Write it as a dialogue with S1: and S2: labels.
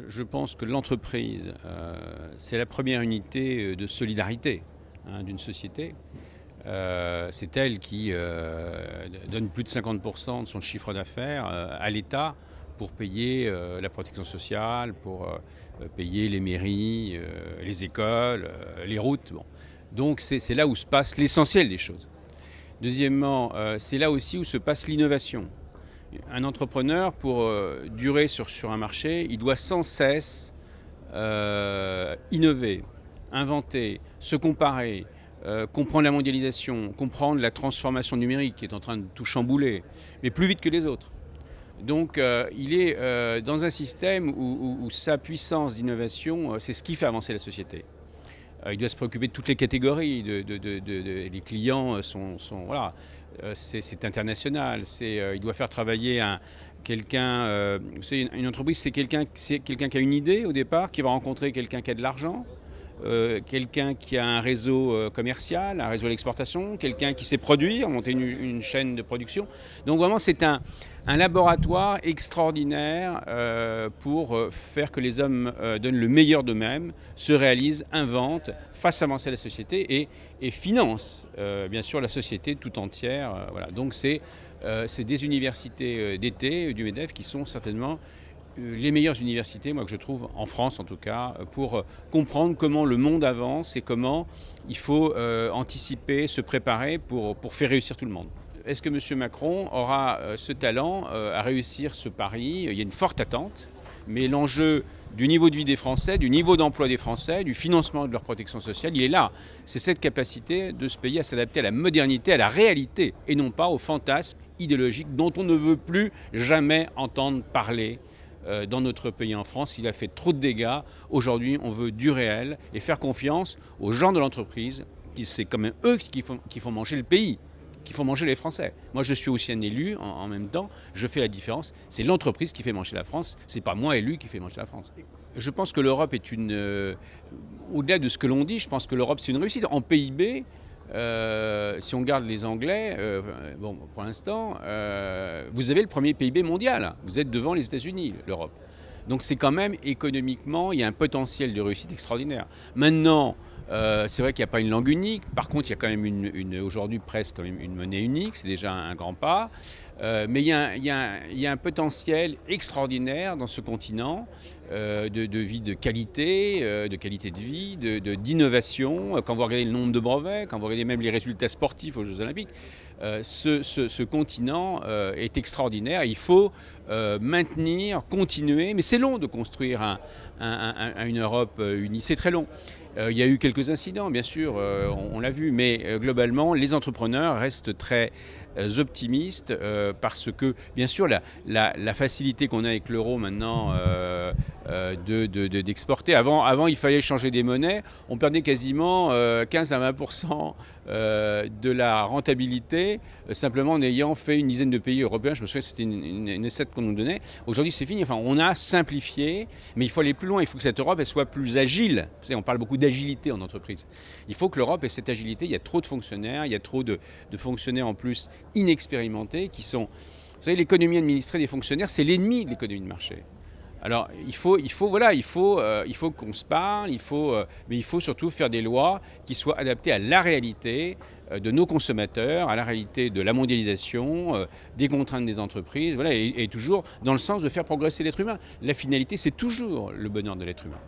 S1: Je pense que l'entreprise, c'est la première unité de solidarité d'une société. C'est elle qui donne plus de 50% de son chiffre d'affaires à l'État pour payer la protection sociale, pour payer les mairies, les écoles, les routes. Bon. Donc c'est là où se passe l'essentiel des choses. Deuxièmement, c'est là aussi où se passe l'innovation. Un entrepreneur, pour durer sur un marché, il doit sans cesse innover, inventer, se comparer, comprendre la mondialisation, comprendre la transformation numérique qui est en train de tout chambouler, mais plus vite que les autres. Donc il est dans un système où sa puissance d'innovation, c'est ce qui fait avancer la société. Il doit se préoccuper de toutes les catégories, les clients voilà, c'est international, il doit faire travailler quelqu'un, vous savez, une entreprise c'est quelqu'un qui a une idée au départ, qui va rencontrer quelqu'un qui a de l'argent, quelqu'un qui a un réseau commercial, un réseau d'exportation, quelqu'un qui sait produire, monter une chaîne de production. Donc vraiment c'est un laboratoire extraordinaire pour faire que les hommes donnent le meilleur d'eux-mêmes, se réalisent, inventent, fassent avancer la société et financent bien sûr la société tout entière. Voilà. Donc c'est des universités d'été du MEDEF qui sont certainement les meilleures universités, moi que je trouve, en France en tout cas, pour comprendre comment le monde avance et comment il faut anticiper, se préparer pour faire réussir tout le monde. Est-ce que M. Macron aura ce talent à réussir ce pari? Il y a une forte attente, mais l'enjeu du niveau de vie des Français, du niveau d'emploi des Français, du financement de leur protection sociale, il est là. C'est cette capacité de ce pays à s'adapter à la modernité, à la réalité, et non pas aux fantasmes idéologiques dont on ne veut plus jamais entendre parler dans notre pays en France. Il a fait trop de dégâts. Aujourd'hui, on veut du réel et faire confiance aux gens de l'entreprise, c'est quand même eux qui font manger le pays, qui font manger les Français. Moi, je suis aussi un élu en même temps. Je fais la différence. C'est l'entreprise qui fait manger la France. C'est pas moi, élu, qui fait manger la France. Je pense que l'Europe est au-delà de ce que l'on dit, je pense que l'Europe, c'est une réussite. En PIB, si on regarde les Anglais, bon, pour l'instant, vous avez le premier PIB mondial. Vous êtes devant les États-Unis, l'Europe. Donc c'est quand même économiquement, il y a un potentiel de réussite extraordinaire. Maintenant, c'est vrai qu'il n'y a pas une langue unique. Par contre, il y a quand même aujourd'hui presque quand même une monnaie unique. C'est déjà un grand pas. Mais il y a un potentiel extraordinaire dans ce continent de vie de qualité de vie, d'innovation. Quand vous regardez le nombre de brevets, quand vous regardez même les résultats sportifs aux Jeux Olympiques, ce continent est extraordinaire. Il faut maintenir, continuer, mais c'est long de construire une Europe unie, c'est très long. Il y a eu quelques incidents, bien sûr, on l'a vu, mais globalement, les entrepreneurs restent très optimistes parce que, bien sûr, la facilité qu'on a avec l'euro maintenant d'exporter. Avant, il fallait changer des monnaies. On perdait quasiment 15 à 20% de la rentabilité simplement en ayant fait une dizaine de pays européens. Je me souviens que c'était une recette qu'on nous donnait. Aujourd'hui, c'est fini. Enfin, on a simplifié, mais il faut aller plus loin. Il faut que cette Europe elle soit plus agile. Vous savez, on parle beaucoup d'agilité en entreprise. Il faut que l'Europe ait cette agilité. Il y a trop de fonctionnaires, il y a trop de fonctionnaires en plus inexpérimentés qui sont... Vous savez, l'économie administrée des fonctionnaires, c'est l'ennemi de l'économie de marché. Alors il faut qu'on se parle, mais il faut surtout faire des lois qui soient adaptées à la réalité de nos consommateurs, à la réalité de la mondialisation, des contraintes des entreprises, voilà, et toujours dans le sens de faire progresser l'être humain. La finalité, c'est toujours le bonheur de l'être humain.